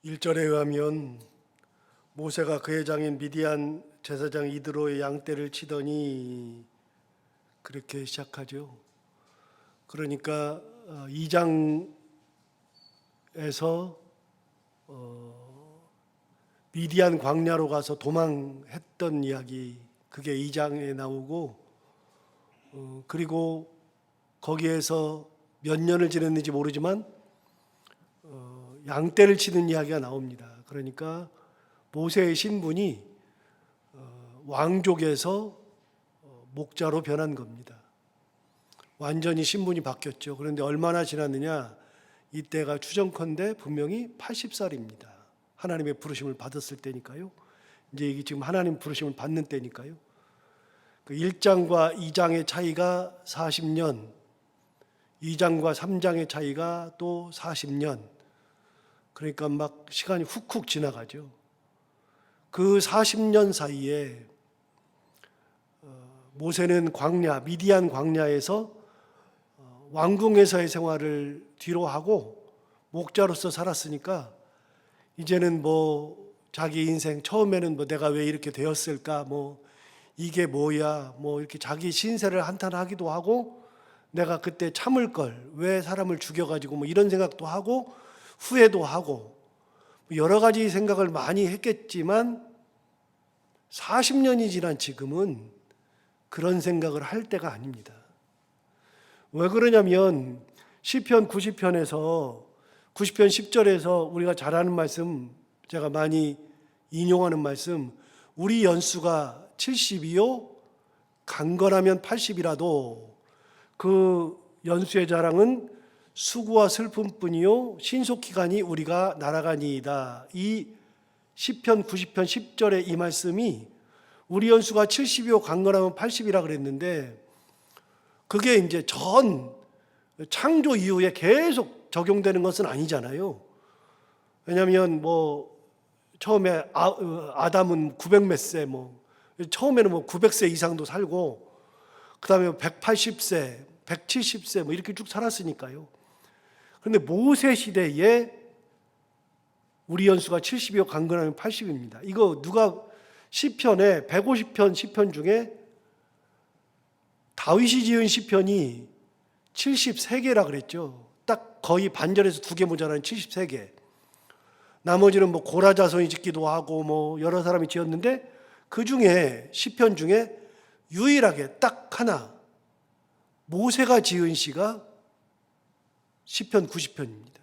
1절에 의하면 모세가 그의 장인 미디안 제사장 이드로의 양떼를 치더니 그렇게 시작하죠. 그러니까 2장에서 미디안 광야로 가서 도망했던 이야기, 그게 2장에 나오고, 그리고 거기에서 몇 년을 지냈는지 모르지만 양떼를 치는 이야기가 나옵니다. 그러니까 모세의 신분이 왕족에서 목자로 변한 겁니다. 완전히 신분이 바뀌었죠. 그런데 얼마나 지났느냐? 이때가 추정컨대 분명히 80살입니다. 하나님의 부르심을 받았을 때니까요. 이제 이게 지금 하나님 부르심을 받는 때니까요. 그 1장과 2장의 차이가 40년, 2장과 3장의 차이가 또 40년. 그러니까 막 시간이 훅훅 지나가죠. 그 40년 사이에 모세는 광야, 미디안 광야에서 왕궁에서의 생활을 뒤로 하고 목자로서 살았으니까 이제는 뭐 자기 인생 처음에는 뭐 내가 왜 이렇게 되었을까, 뭐 이게 뭐야, 뭐 이렇게 자기 신세를 한탄하기도 하고 내가 그때 참을 걸, 왜 사람을 죽여가지고 뭐 이런 생각도 하고 후회도 하고 여러 가지 생각을 많이 했겠지만 40년이 지난 지금은 그런 생각을 할 때가 아닙니다. 왜 그러냐면 시편 90편에서 90편 10절에서 우리가 잘 아는 말씀, 제가 많이 인용하는 말씀, 우리 연수가 70이요 강건하면 80이라도 그 연수의 자랑은 수고와 슬픔뿐이요 신속기간이 우리가 날아가니이다. 이 시편 90편 10절의 이 말씀이 우리 연수가 70이요 강건하면 80이라 그랬는데 그게 이제 전 창조 이후에 계속 적용되는 것은 아니잖아요. 왜냐하면 뭐 처음에 아담은 900몇 세, 뭐 처음에는 뭐 900세 이상도 살고 그다음에 180세, 170세 뭐 이렇게 쭉 살았으니까요. 그런데 모세 시대에 우리 연수가 70이요 강건하면 80입니다. 이거 누가 시편에 150편 시편 중에 다윗이 지은 시편이 73개라 그랬죠. 딱 거의 반절에서 2개 모자라는 73개. 나머지는 뭐 고라 자손이 짓기도 하고 뭐 여러 사람이 지었는데 그 중에 시편 중에 유일하게 딱 하나 모세가 지은 시가 시편 90편입니다.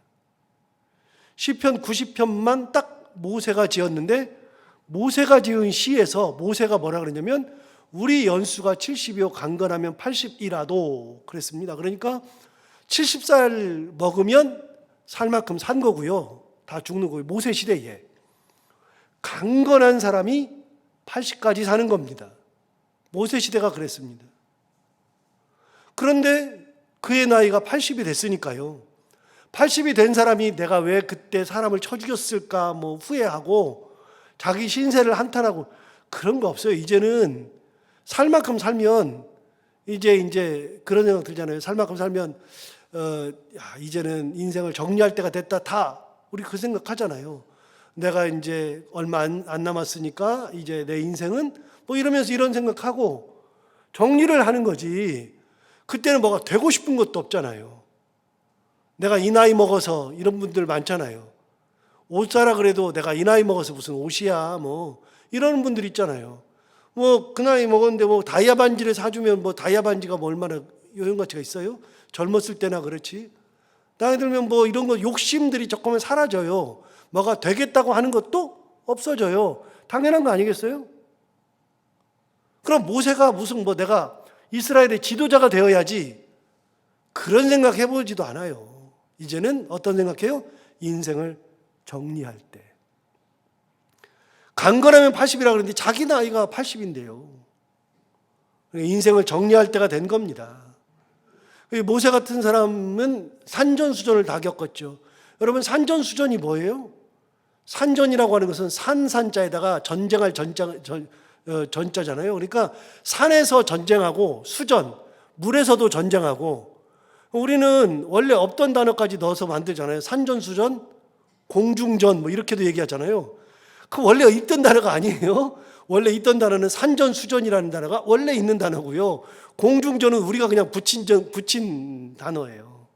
시편 90편만 딱 모세가 지었는데 모세가 지은 시에서 모세가 뭐라 그랬냐면 우리 연수가 70이요 강건하면 80이라도 그랬습니다. 그러니까 70살 먹으면 살 만큼 산 거고요. 다 죽는 거고요. 모세 시대에 강건한 사람이 80까지 사는 겁니다. 모세 시대가 그랬습니다. 그런데 그의 나이가 80이 됐으니까요. 80이 된 사람이 내가 왜 그때 사람을 쳐 죽였을까 뭐 후회하고 자기 신세를 한탄하고 그런 거 없어요. 이제는 살 만큼 살면 이제 그런 생각 들잖아요. 살 만큼 살면 이제는 인생을 정리할 때가 됐다. 다 우리 그 생각하잖아요. 내가 이제 얼마 안 남았으니까 이제 내 인생은 뭐 이러면서 이런 생각하고 정리를 하는 거지. 그때는 뭐가 되고 싶은 것도 없잖아요. 내가 이 나이 먹어서 이런 분들 많잖아요. 옷 사라 그래도 내가 이 나이 먹어서 무슨 옷이야 뭐 이러는 분들 있잖아요. 뭐 그 나이 먹었는데 뭐 다이아 반지를 사주면 뭐 다이아 반지가 뭐 얼마나 요용가치가 있어요? 젊었을 때나 그렇지. 나이 들면 뭐 이런 거 욕심들이 조금은 사라져요. 뭐가 되겠다고 하는 것도 없어져요. 당연한 거 아니겠어요? 그럼 모세가 무슨 뭐 내가 이스라엘의 지도자가 되어야지 그런 생각 해보지도 않아요. 이제는 어떤 생각해요? 인생을 정리할 때. 강건하면 80이라 그러는데 자기 나이가 80인데요. 인생을 정리할 때가 된 겁니다. 모세 같은 사람은 산전수전을 다 겪었죠. 여러분 산전수전이 뭐예요? 산전이라고 하는 것은 산자에다가 전쟁할 전자잖아요. 그러니까 산에서 전쟁하고 수전, 물에서도 전쟁하고 우리는 원래 없던 단어까지 넣어서 만들잖아요. 산전수전, 공중전 뭐 이렇게도 얘기하잖아요. 그 원래 있던 단어가 아니에요. 원래 있던 단어는 산전수전이라는 단어가 원래 있는 단어고요. 공중전은 우리가 그냥 붙인 단어예요.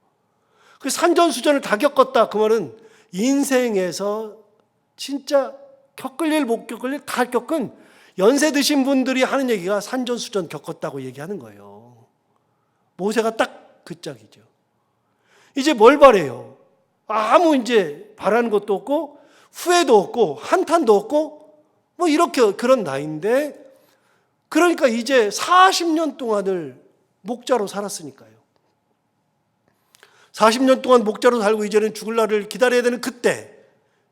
그 산전수전을 다 겪었다. 그 말은 인생에서 진짜 겪을 일 못 겪을 일 다 겪은 연세 드신 분들이 하는 얘기가 산전수전 겪었다고 얘기하는 거예요. 모세가 딱 그 짝이죠. 이제 뭘 바래요? 아무 이제 바라는 것도 없고 후회도 없고 한탄도 없고 뭐 이렇게 그런 나이인데, 그러니까 이제 40년 동안을 목자로 살았으니까요. 40년 동안 목자로 살고 이제는 죽을 날을 기다려야 되는 그때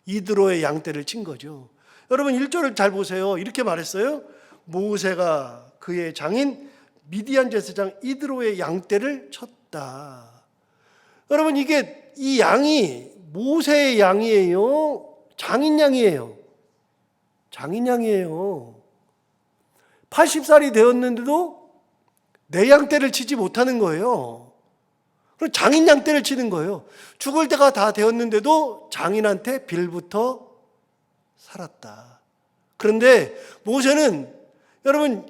이드로의 양떼를 친 거죠. 여러분 1절을 잘 보세요. 이렇게 말했어요. 모세가 그의 장인 미디안 제사장 이드로의 양떼를 쳤다. 여러분 이게 이 양이 모세의 양이에요? 장인 양이에요? 장인 양이에요. 80살이 되었는데도 내 양떼를 치지 못하는 거예요. 그럼 장인 양떼를 치는 거예요. 죽을 때가 다 되었는데도 장인한테 빌부터 살았다. 그런데 모세는, 여러분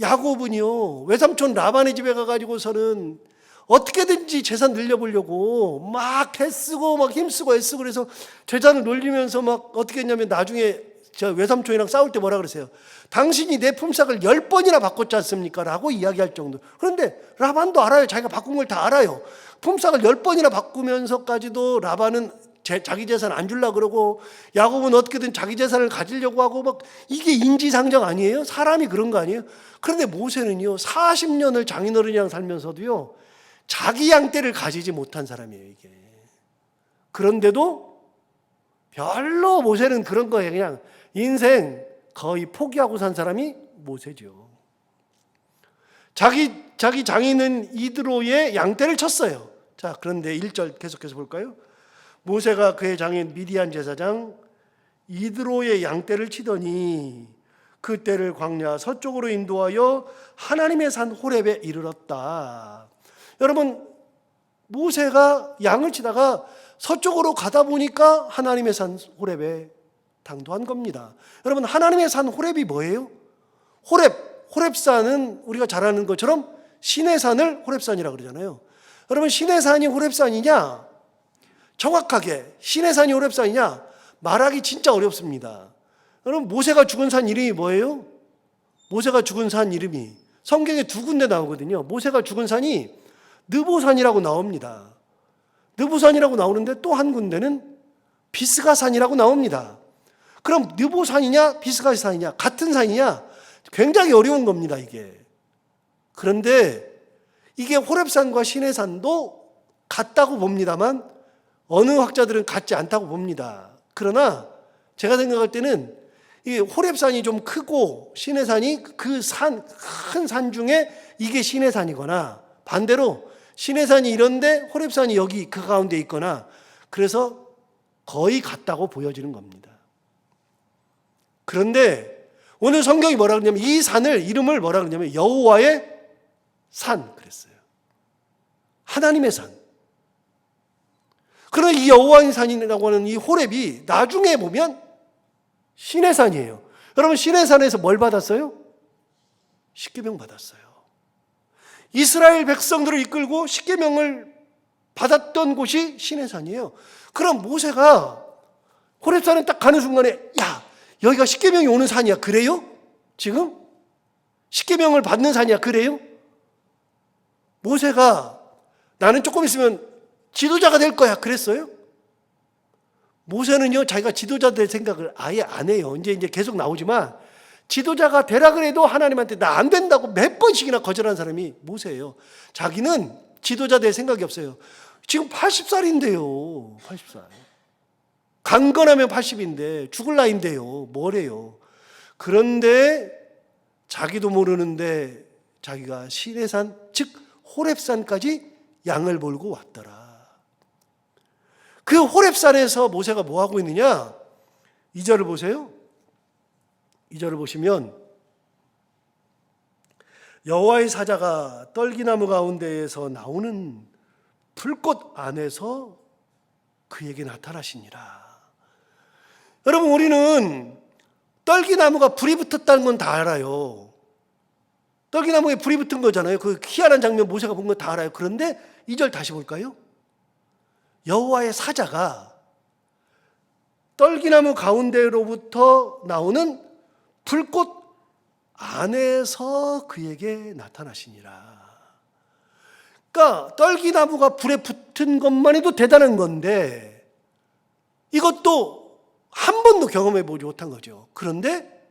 야곱은요 외삼촌 라반의 집에 가가지고서는 어떻게든지 재산 늘려보려고 막 애쓰고 막 힘쓰고 애쓰고 그래서 재산을 놀리면서 막 어떻게 했냐면 나중에 저 외삼촌이랑 싸울 때 뭐라 그러세요? 당신이 내 품삯을 10번이나 바꿨지 않습니까? 라고 이야기할 정도. 그런데 라반도 알아요. 자기가 바꾼 걸 다 알아요. 품삯을 10번이나 바꾸면서까지도 라반은 자기 재산 안 주려고 그러고 야곱은 어떻게든 자기 재산을 가지려고 하고 막, 이게 인지상정 아니에요? 사람이 그런 거 아니에요? 그런데 모세는요 40년을 장인어른이랑 살면서도요 자기 양떼를 가지지 못한 사람이에요 이게. 그런데도 별로 모세는 그런 거예요. 그냥 인생 거의 포기하고 산 사람이 모세죠. 자기 장인은 이드로의 양떼를 쳤어요. 자, 그런데 1절 계속해서 볼까요? 모세가 그의 장인 미디안 제사장 이드로의 양떼를 치더니 그 떼를 광야 서쪽으로 인도하여 하나님의 산 호렙에 이르렀다. 여러분 모세가 양을 치다가 서쪽으로 가다 보니까 하나님의 산 호렙에 당도한 겁니다. 여러분 하나님의 산 호렙이 뭐예요? 호렙산은 우리가 잘 아는 것처럼 신의 산을 호렙산이라고 그러잖아요. 여러분 신의 산이 호렙산이냐? 정확하게 신의 산이 호렙산이냐? 말하기 진짜 어렵습니다. 여러분 모세가 죽은 산 이름이 뭐예요? 모세가 죽은 산 이름이 성경에 2군데 나오거든요. 모세가 죽은 산이 느보산이라고 나옵니다. 느보산이라고 나오는데 또 한 군데는 비스가산이라고 나옵니다. 그럼 느보산이냐 비스가산이냐 같은 산이냐? 굉장히 어려운 겁니다 이게. 그런데 이게 호렙산과 시내산도 같다고 봅니다만 어느 학자들은 같지 않다고 봅니다. 그러나 제가 생각할 때는 이 호렙산이 좀 크고 시내산이 그 큰 산 중에 이게 시내산이거나 반대로 시내산이 이런데 호렙산이 여기 그 가운데 있거나 그래서 거의 같다고 보여지는 겁니다. 그런데 오늘 성경이 뭐라 그러냐면 이 산을 이름을 뭐라 그러냐면 여호와의 산 그랬어요. 하나님의 산. 그러나 이 여호와의 산이라고 하는 이 호렙이 나중에 보면 신의 산이에요. 여러분 신의 산에서 뭘 받았어요? 십계명 받았어요. 이스라엘 백성들을 이끌고 십계명을 받았던 곳이 신의 산이에요. 그럼 모세가 호렙산에 딱 가는 순간에 야 여기가 십계명이 오는 산이야 그래요? 지금? 십계명을 받는 산이야 그래요? 모세가 나는 조금 있으면 지도자가 될 거야 그랬어요? 모세는요 자기가 지도자 될 생각을 아예 안 해요. 이제 계속 나오지만 지도자가 되라 그래도 하나님한테 나 안 된다고 몇 번씩이나 거절한 사람이 모세예요. 자기는 지도자 될 생각이 없어요. 지금 80살인데요 80살 강건하면 80인데 죽을 나이인데요 뭐래요. 그런데 자기도 모르는데 자기가 시내산 즉 호렙산까지 양을 몰고 왔더라. 그 호렙산에서 모세가 뭐 하고 있느냐? 2절을 보세요. 2절을 보시면 여호와의 사자가 떨기나무 가운데에서 나오는 불꽃 안에서 그에게 나타나시니라. 여러분, 우리는 떨기나무가 불이 붙었다는 건 다 알아요. 떨기나무에 불이 붙은 거잖아요. 그 희한한 장면 모세가 본 거 다 알아요. 그런데 2절 다시 볼까요? 여호와의 사자가 떨기나무 가운데로부터 나오는 불꽃 안에서 그에게 나타나시니라. 그러니까 떨기나무가 불에 붙은 것만 해도 대단한 건데 이것도 한 번도 경험해 보지 못한 거죠. 그런데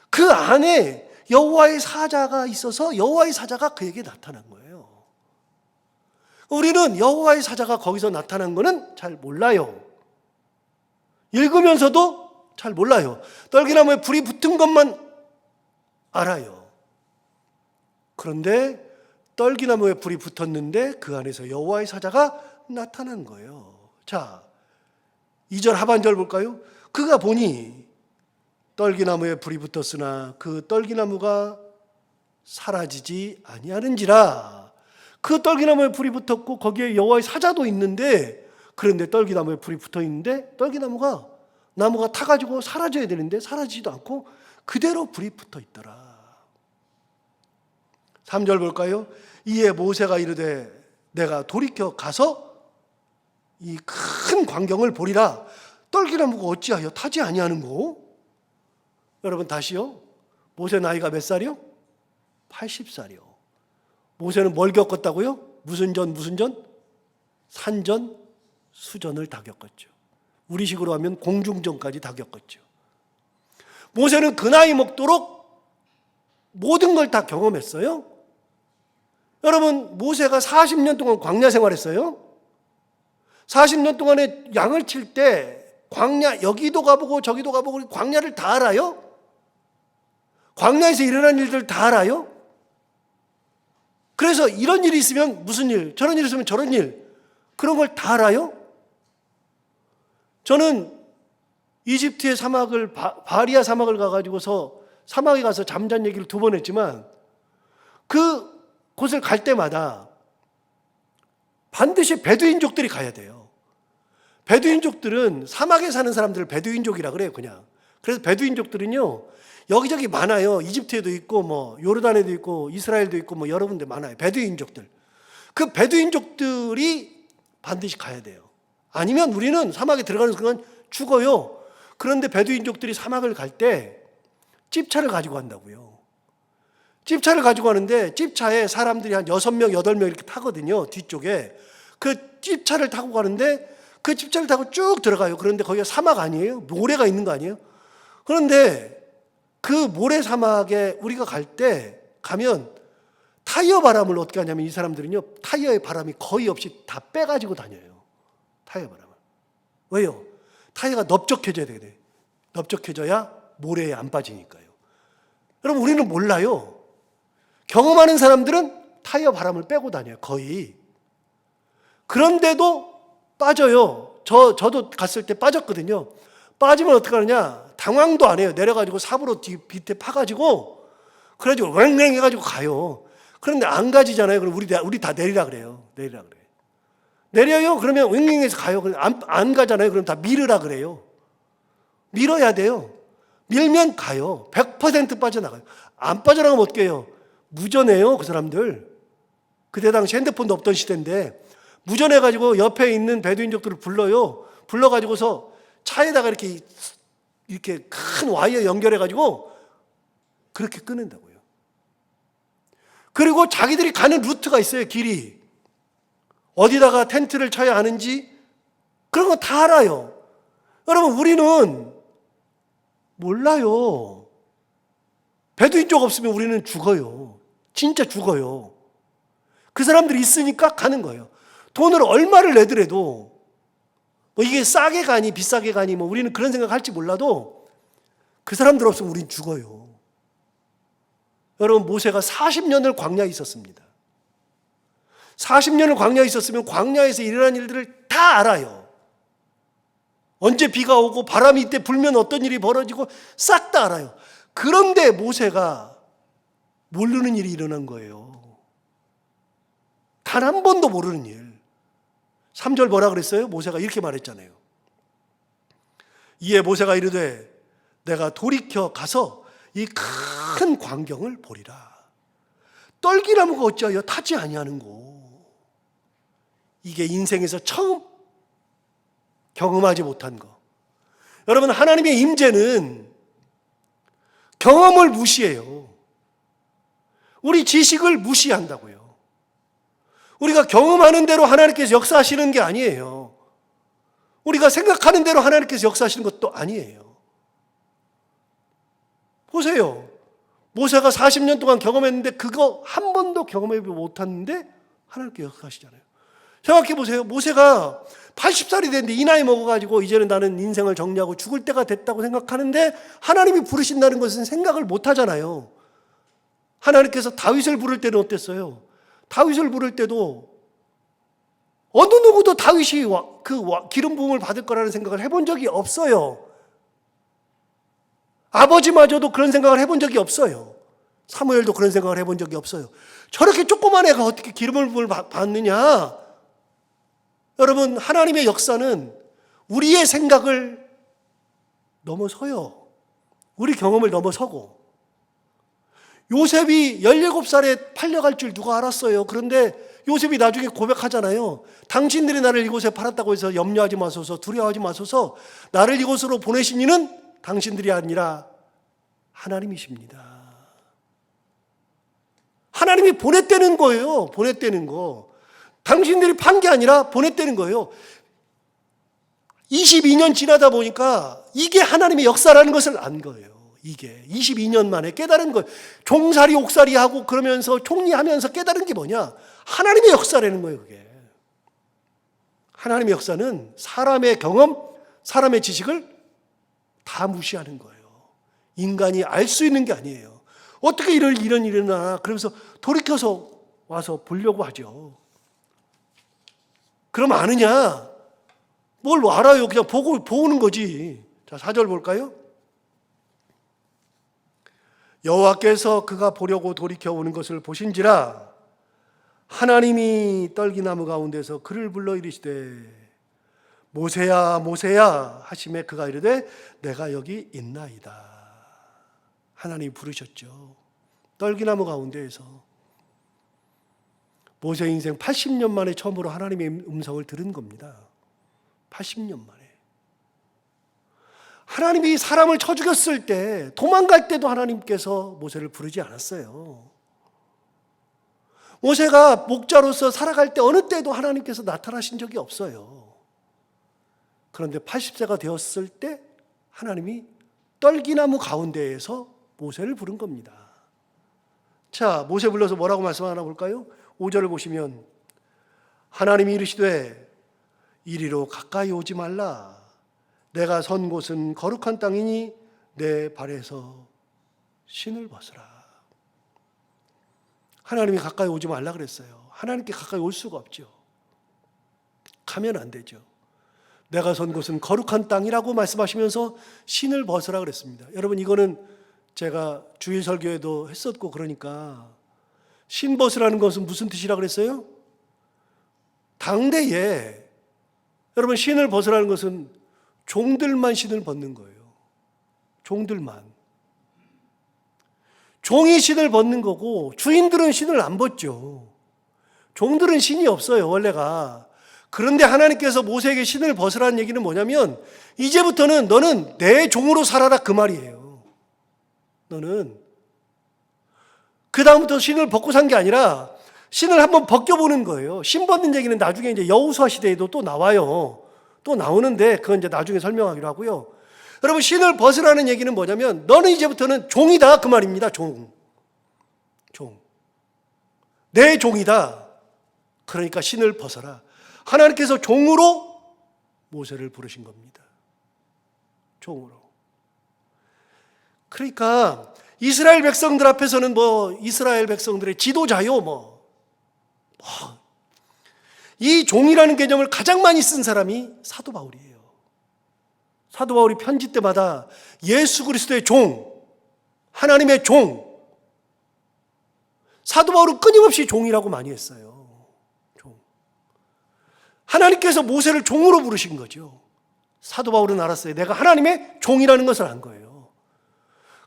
그 안에 여호와의 사자가 있어서 여호와의 사자가 그에게 나타난 거예요. 우리는 여호와의 사자가 거기서 나타난 거는 잘 몰라요. 읽으면서도 잘 몰라요. 떨기나무에 불이 붙은 것만 알아요. 그런데 떨기나무에 불이 붙었는데 그 안에서 여호와의 사자가 나타난 거예요. 자, 2절 하반절 볼까요? 그가 보니 떨기나무에 불이 붙었으나 그 떨기나무가 사라지지 아니하는지라. 그 떨기나무에 불이 붙었고 거기에 여호와의 사자도 있는데, 그런데 떨기나무에 불이 붙어 있는데 나무가 타가지고 사라져야 되는데 사라지지도 않고 그대로 불이 붙어 있더라. 3절 볼까요? 이에 모세가 이르되 내가 돌이켜 가서 이 큰 광경을 보리라. 떨기나무가 어찌하여 타지 아니하는고? 여러분, 다시요. 모세 나이가 몇 살이요? 80살이요. 모세는 뭘 겪었다고요? 무슨 전? 산전, 수전을 다 겪었죠. 우리식으로 하면 공중전까지 다 겪었죠. 모세는 그 나이 먹도록 모든 걸 다 경험했어요. 여러분, 모세가 40년 동안 광야 생활했어요. 40년 동안에 양을 칠 때 광야, 여기도 가보고 저기도 가보고 광야를 다 알아요? 광야에서 일어난 일들 다 알아요? 그래서 이런 일이 있으면 무슨 일, 저런 일이 있으면 저런 일, 그런 걸 다 알아요? 저는 이집트의 사막을, 바리아 사막을 가가지고서 사막에 가서 잠잔 얘기를 2번 했지만 그 곳을 갈 때마다 반드시 베두인족들이 가야 돼요. 베두인족들은 사막에 사는 사람들을 베두인족이라 그래요, 그냥. 그래서 베두인족들은요, 여기저기 많아요. 이집트에도 있고, 요르단에도 있고, 이스라엘도 있고, 여러 군데 많아요. 베두인족들. 그 베두인족들이 반드시 가야 돼요. 아니면 우리는 사막에 들어가는 순간 죽어요. 그런데 베두인족들이 사막을 갈 때 찝차를 가지고 간다고요. 찝차를 가지고 가는데 찝차에 사람들이 한 6명, 8명 이렇게 타거든요. 뒤쪽에. 그 찝차를 타고 가는데 그 찝차를 타고 쭉 들어가요. 그런데 거기가 사막 아니에요? 모래가 있는 거 아니에요? 그런데 그 모래 사막에 우리가 갈 때 가면 타이어 바람을 어떻게 하냐면 이 사람들은요, 타이어의 바람이 거의 없이 다 빼가지고 다녀요. 타이어 바람을. 왜요? 타이어가 넓적해져야 되거든요. 넓적해져야 모래에 안 빠지니까요. 여러분, 우리는 몰라요. 경험하는 사람들은 타이어 바람을 빼고 다녀요, 거의. 그런데도 빠져요. 저도 갔을 때 빠졌거든요. 빠지면 어떡하느냐? 당황도 안 해요. 내려가지고 삽으로 밑에 파가지고, 그래가지고 왱왱 해가지고 가요. 그런데 안 가지잖아요. 그럼 우리 다 내리라 그래요. 내려요? 그러면 왱왱해서 가요. 안 가잖아요. 그럼 다 밀으라 그래요. 밀어야 돼요. 밀면 가요. 100% 빠져나가요. 안 빠져나가면 어떻게 해요? 무전해요, 그 사람들. 그때 당시 핸드폰도 없던 시대인데 무전해가지고 옆에 있는 베두인족들을 불러요. 불러가지고서 차에다가 이렇게 큰 와이어 연결해가지고 그렇게 끊는다고요. 그리고 자기들이 가는 루트가 있어요, 길이. 어디다가 텐트를 쳐야 하는지 그런 거 다 알아요. 여러분, 우리는 몰라요. 베두인족 없으면 우리는 죽어요. 진짜 죽어요. 그 사람들이 있으니까 가는 거예요. 돈을 얼마를 내더라도 이게 싸게 가니 비싸게 가니 우리는 그런 생각할지 몰라도 그 사람들 없으면 우린 죽어요. 여러분, 모세가 40년을 광야에 있었습니다. 40년을 광야에 있었으면 광야에서 일어난 일들을 다 알아요. 언제 비가 오고 바람이 이때 불면 어떤 일이 벌어지고 싹 다 알아요. 그런데 모세가 모르는 일이 일어난 거예요. 단 한 번도 모르는 일. 3절 뭐라 그랬어요? 모세가 이렇게 말했잖아요. 이에 모세가 이르되 내가 돌이켜 가서 이 큰 광경을 보리라. 떨기나무가 어찌하여 타지 아니하는고. 이게 인생에서 처음 경험하지 못한 거. 여러분, 하나님의 임재는 경험을 무시해요. 우리 지식을 무시한다고요. 우리가 경험하는 대로 하나님께서 역사하시는 게 아니에요. 우리가 생각하는 대로 하나님께서 역사하시는 것도 아니에요. 보세요. 모세가 40년 동안 경험했는데 그거 한 번도 경험해 못했는데 하나님께서 역사하시잖아요. 생각해 보세요. 모세가 80살이 됐는데 이 나이 먹어가지고 이제는 나는 인생을 정리하고 죽을 때가 됐다고 생각하는데 하나님이 부르신다는 것은 생각을 못 하잖아요. 하나님께서 다윗을 부를 때는 어땠어요? 다윗을 부를 때도 어느 누구도 다윗이 그 기름 부음을 받을 거라는 생각을 해본 적이 없어요. 아버지마저도 그런 생각을 해본 적이 없어요. 사무엘도 그런 생각을 해본 적이 없어요. 저렇게 조그만 애가 어떻게 기름을 부음을 받느냐? 여러분, 하나님의 역사는 우리의 생각을 넘어서요. 우리 경험을 넘어서고. 요셉이 17살에 팔려갈 줄 누가 알았어요. 그런데 요셉이 나중에 고백하잖아요. 당신들이 나를 이곳에 팔았다고 해서 염려하지 마소서, 두려워하지 마소서. 나를 이곳으로 보내신 이는 당신들이 아니라 하나님이십니다. 하나님이 보냈다는 거예요. 보냈다는 거. 당신들이 판 게 아니라 보냈다는 거예요. 22년 지나다 보니까 이게 하나님의 역사라는 것을 안 거예요. 이게 22년 만에 깨달은 거예요. 종살이 옥살이 하고 그러면서 총리하면서 깨달은 게 뭐냐? 하나님의 역사라는 거예요. 그게. 하나님의 역사는 사람의 경험, 사람의 지식을 다 무시하는 거예요. 인간이 알 수 있는 게 아니에요. 어떻게 이런 일이 일어나? 그러면서 돌이켜서 와서 보려고 하죠. 그럼 아느냐? 뭘 알아요? 그냥 보는 거지. 자, 4절 볼까요? 여호와께서 그가 보려고 돌이켜 오는 것을 보신지라 하나님이 떨기나무 가운데서 그를 불러 이르시되 모세야 모세야 하시매 그가 이르되 내가 여기 있나이다. 하나님이 부르셨죠. 떨기나무 가운데에서. 모세 인생 80년 만에 처음으로 하나님의 음성을 들은 겁니다. 80년 만에. 하나님이 사람을 쳐 죽였을 때 도망갈 때도 하나님께서 모세를 부르지 않았어요. 모세가 목자로서 살아갈 때 어느 때도 하나님께서 나타나신 적이 없어요. 그런데 80세가 되었을 때 하나님이 떨기나무 가운데에서 모세를 부른 겁니다. 자, 모세 불러서 뭐라고 말씀하나 볼까요? 5절을 보시면 하나님이 이르시되 이리로 가까이 오지 말라. 내가 선 곳은 거룩한 땅이니 내 발에서 신을 벗으라. 하나님이 가까이 오지 말라 그랬어요. 하나님께 가까이 올 수가 없죠. 가면 안 되죠. 내가 선 곳은 거룩한 땅이라고 말씀하시면서 신을 벗으라 그랬습니다. 여러분, 이거는 제가 주일 설교에도 했었고 그러니까 신 벗으라는 것은 무슨 뜻이라 그랬어요? 당대에 여러분, 신을 벗으라는 것은 종들만 신을 벗는 거예요. 종들만. 종이 신을 벗는 거고 주인들은 신을 안 벗죠. 종들은 신이 없어요, 원래가. 그런데 하나님께서 모세에게 신을 벗으라는 얘기는 뭐냐면 이제부터는 너는 내 종으로 살아라 그 말이에요. 너는 그 다음부터 신을 벗고 산 게 아니라 신을 한번 벗겨보는 거예요. 신 벗는 얘기는 나중에 이제 여호수아 시대에도 또 나와요. 또 나오는데 그건 이제 나중에 설명하기로 하고요. 여러분, 신을 벗으라는 얘기는 뭐냐면 너는 이제부터는 종이다 그 말입니다. 종. 내 종이다. 그러니까 신을 벗어라. 하나님께서 종으로 모세를 부르신 겁니다. 종으로. 그러니까 이스라엘 백성들 앞에서는 뭐 이스라엘 백성들의 지도자요 이 종이라는 개념을 가장 많이 쓴 사람이 사도 바울이에요. 사도 바울이 편지 때마다 예수 그리스도의 종, 하나님의 종, 사도 바울은 끊임없이 종이라고 많이 했어요. 종. 하나님께서 모세를 종으로 부르신 거죠. 사도 바울은 알았어요. 내가 하나님의 종이라는 것을 안 거예요.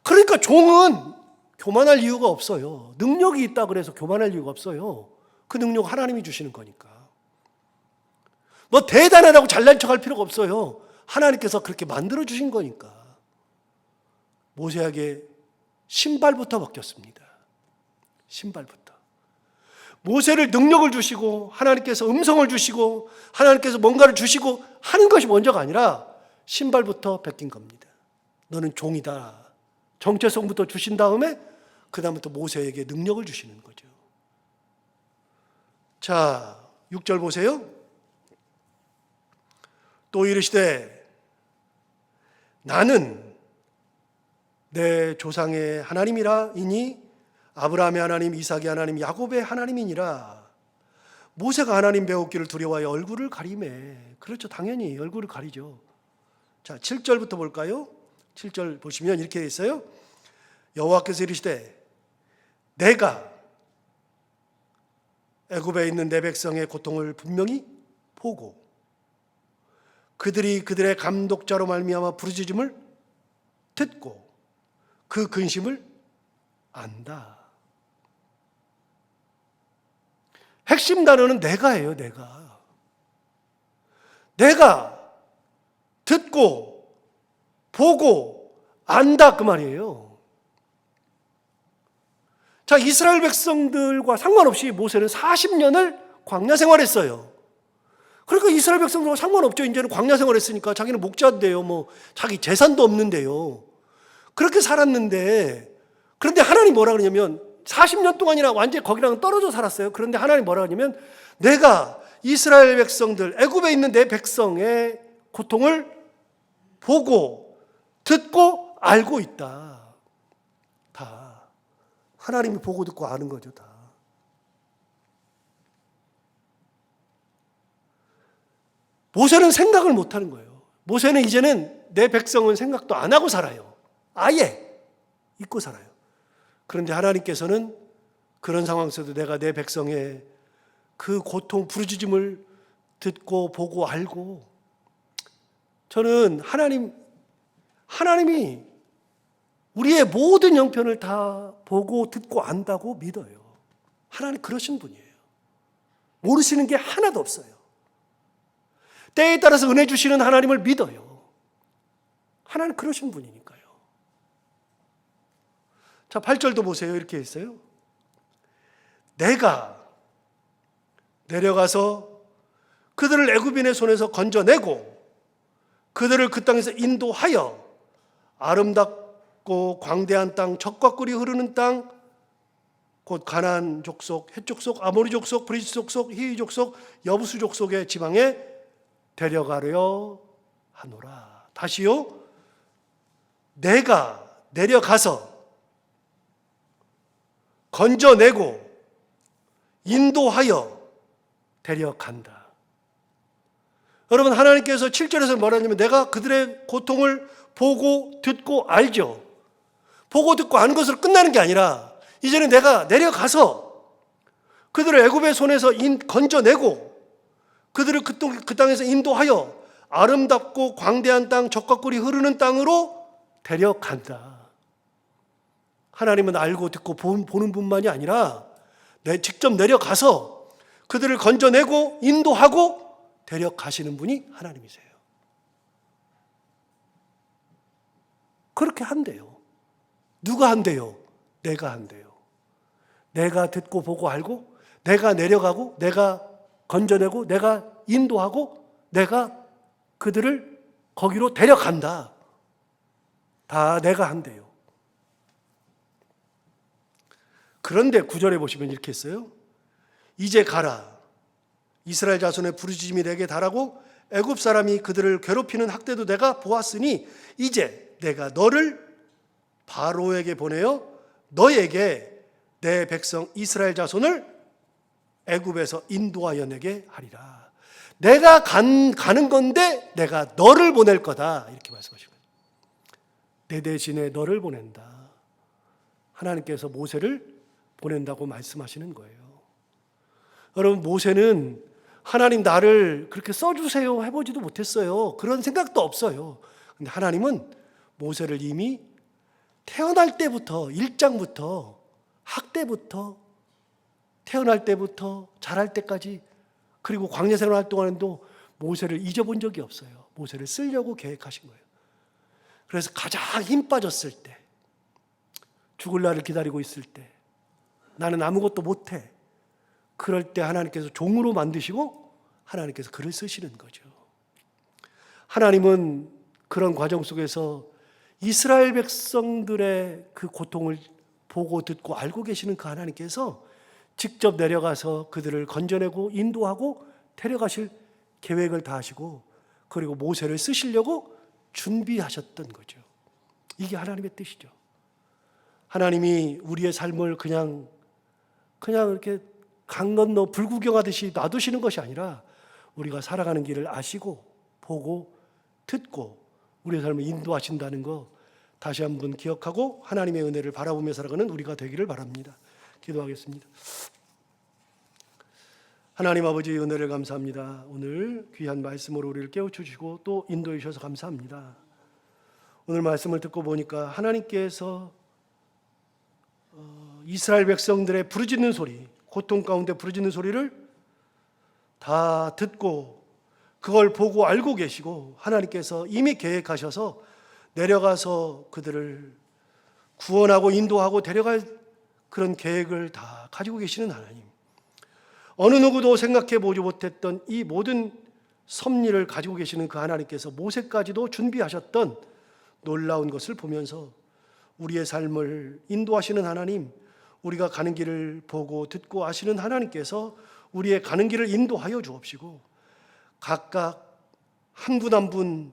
그러니까 종은 교만할 이유가 없어요. 능력이 있다 그래서 교만할 이유가 없어요. 그 능력 하나님이 주시는 거니까. 뭐 대단하다고 잘난 척할 필요가 없어요. 하나님께서 그렇게 만들어 주신 거니까. 모세에게 신발부터 벗겼습니다. 신발부터. 모세를 능력을 주시고 하나님께서 음성을 주시고 하나님께서 뭔가를 주시고 하는 것이 먼저가 아니라 신발부터 벗긴 겁니다. 너는 종이다. 정체성부터 주신 다음에 그 다음부터 모세에게 능력을 주시는 거죠. 자, 6절 보세요. 또 이르시되 나는 내 조상의 하나님이라 이니 아브라함의 하나님, 이삭의 하나님, 야곱의 하나님이니라. 모세가 하나님 배웠기를 두려워하여 얼굴을 가리매. 그렇죠, 당연히 얼굴을 가리죠. 자, 7절부터 볼까요? 7절 보시면 이렇게 되어 있어요. 여호와께서 이르시되 내가 애굽에 있는 내 백성의 고통을 분명히 보고 그들이 그들의 감독자로 말미암아 부르짖음을 듣고 그 근심을 안다. 핵심 단어는 내가예요. 내가 듣고 보고 안다 그 말이에요. 자, 이스라엘 백성들과 상관없이 모세는 40년을 광야 생활했어요. 그러니까 이스라엘 백성들과 상관없죠. 이제는 광야 생활했으니까 자기는 목자인데요. 뭐 자기 재산도 없는데요. 그렇게 살았는데, 그런데 하나님 뭐라 그러냐면 40년 동안이나 완전히 거기랑 떨어져 살았어요. 그런데 하나님 뭐라 그러냐면 내가 이스라엘 백성들, 애굽에 있는 내 백성의 고통을 보고 듣고 알고 있다. 다 하나님이 보고 듣고 아는 거죠. 다. 모세는 생각을 못 하는 거예요. 모세는 이제는 내 백성은 생각도 안 하고 살아요. 아예 잊고 살아요. 그런데 하나님께서는 그런 상황 속에서 내가 내 백성의 그 고통 부르짖음을 듣고 보고 알고, 저는 하나님이 우리의 모든 형편을 다 보고 듣고 안다고 믿어요. 하나님 그러신 분이에요. 모르시는 게 하나도 없어요. 때에 따라서 은혜 주시는 하나님을 믿어요. 하나님 그러신 분이니까요. 자, 8절도 보세요. 이렇게 있어요. 내가 내려가서 그들을 애굽인의 손에서 건져내고 그들을 그 땅에서 인도하여 아름답고 광대한 땅, 젖과 꿀이 흐르는 땅, 곧 가나안 족속, 헷 족속, 아모리 족속, 브리스 족속, 히위 족속, 여부수 족속의 지방에 데려가려 하노라. 다시요. 내가 내려가서 건져내고 인도하여 데려간다. 여러분, 하나님께서 7절에서 뭐라 하냐면 내가 그들의 고통을 보고 듣고 알죠. 보고 듣고 아는 것으로 끝나는 게 아니라 이제는 내가 내려가서 그들을 애굽의 손에서 건져내고 그들을 그 땅에서 인도하여 아름답고 광대한 땅, 젖과 꿀이 흐르는 땅으로 데려간다. 하나님은 알고 듣고 보는 분만이 아니라 직접 내려가서 그들을 건져내고 인도하고 데려가시는 분이 하나님이세요. 그렇게 한대요. 누가 한대요? 내가 한대요. 내가 듣고 보고 알고, 내가 내려가고, 내가 건져내고, 내가 인도하고, 내가 그들을 거기로 데려간다. 다 내가 한대요. 그런데 9절에 보시면 이렇게 했어요. 이제 가라. 이스라엘 자손의 부르짖음이 내게 달하고 애굽 사람이 그들을 괴롭히는 학대도 내가 보았으니 이제 내가 너를 바로에게 보내어 너에게 내 백성 이스라엘 자손을 애굽에서 인도하여 내게 하리라. 내가 가는 건데 내가 너를 보낼 거다. 이렇게 말씀하시거든요. 내 대신에 너를 보낸다. 하나님께서 모세를 보낸다고 말씀하시는 거예요. 여러분, 모세는 하나님 나를 그렇게 써주세요 해보지도 못했어요. 그런 생각도 없어요. 근데 하나님은 모세를 이미 태어날 때부터, 일장부터, 학대부터, 태어날 때부터 자랄 때까지, 그리고 광야 생활 동안에도 모세를 잊어본 적이 없어요. 모세를 쓰려고 계획하신 거예요. 그래서 가장 힘 빠졌을 때, 죽을 날을 기다리고 있을 때, 나는 아무것도 못해, 그럴 때 하나님께서 종으로 만드시고 하나님께서 글을 쓰시는 거죠. 하나님은 그런 과정 속에서 이스라엘 백성들의 그 고통을 보고 듣고 알고 계시는 그 하나님께서 직접 내려가서 그들을 건져내고 인도하고 데려가실 계획을 다 하시고, 그리고 모세를 쓰시려고 준비하셨던 거죠. 이게 하나님의 뜻이죠. 하나님이 우리의 삶을 그냥 이렇게 강 건너 불구경하듯이 놔두시는 것이 아니라 우리가 살아가는 길을 아시고 보고 듣고 우리의 삶을 인도하신다는 거 다시 한번 기억하고 하나님의 은혜를 바라보며 살아가는 우리가 되기를 바랍니다. 기도하겠습니다. 하나님 아버지, 은혜를 감사합니다. 오늘 귀한 말씀으로 우리를 깨우쳐주시고 또 인도해 주셔서 감사합니다. 오늘 말씀을 듣고 보니까 하나님께서 이스라엘 백성들의 부르짖는 소리, 고통 가운데 부르짖는 소리를 다 듣고 그걸 보고 알고 계시고 하나님께서 이미 계획하셔서 내려가서 그들을 구원하고 인도하고 데려갈 그런 계획을 다 가지고 계시는 하나님, 어느 누구도 생각해 보지 못했던 이 모든 섭리를 가지고 계시는 그 하나님께서 모세까지도 준비하셨던 놀라운 것을 보면서 우리의 삶을 인도하시는 하나님, 우리가 가는 길을 보고 듣고 아시는 하나님께서 우리의 가는 길을 인도하여 주옵시고, 각각 한 분 한 분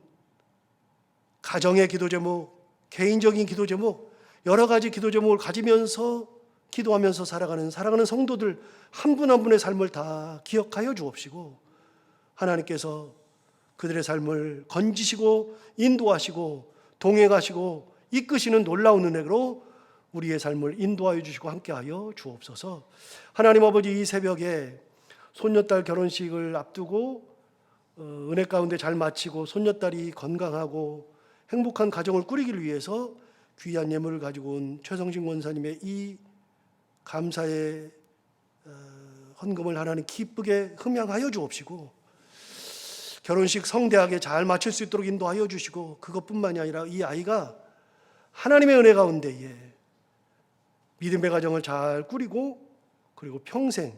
가정의 기도 제목, 개인적인 기도 제목, 여러 가지 기도 제목을 가지면서 기도하면서 살아가는 성도들 한 분 한 분의 삶을 다 기억하여 주옵시고, 하나님께서 그들의 삶을 건지시고 인도하시고 동행하시고 이끄시는 놀라운 은혜로 우리의 삶을 인도하여 주시고 함께하여 주옵소서. 하나님 아버지, 이 새벽에 손녀딸 결혼식을 앞두고 은혜 가운데 잘 마치고 손녀딸이 건강하고 행복한 가정을 꾸리기 위해서 귀한 예물을 가지고 온 최성진 권사님의 이 감사의 헌금을 하나님 기쁘게 흠양하여 주옵시고, 결혼식 성대하게 잘 마칠 수 있도록 인도하여 주시고, 그것뿐만이 아니라 이 아이가 하나님의 은혜 가운데에 믿음의 가정을 잘 꾸리고 그리고 평생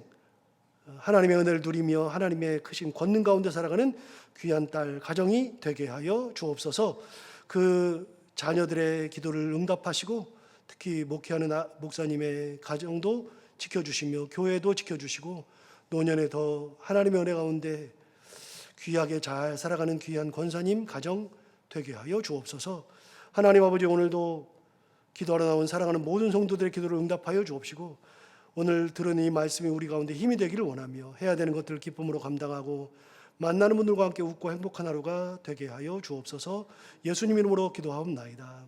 하나님의 은혜를 누리며 하나님의 크신 권능 가운데 살아가는 귀한 딸 가정이 되게 하여 주옵소서. 그 자녀들의 기도를 응답하시고 특히 목회하는 목사님의 가정도 지켜주시며 교회도 지켜주시고 노년에 더 하나님의 은혜 가운데 귀하게 잘 살아가는 귀한 권사님 가정 되게 하여 주옵소서. 하나님 아버지, 오늘도 기도하러 나온 사랑하는 모든 성도들의 기도를 응답하여 주옵시고, 오늘 들은 이 말씀이 우리 가운데 힘이 되기를 원하며 해야 되는 것들을 기쁨으로 감당하고 만나는 분들과 함께 웃고 행복한 하루가 되게 하여 주옵소서. 예수님 이름으로 기도하옵나이다.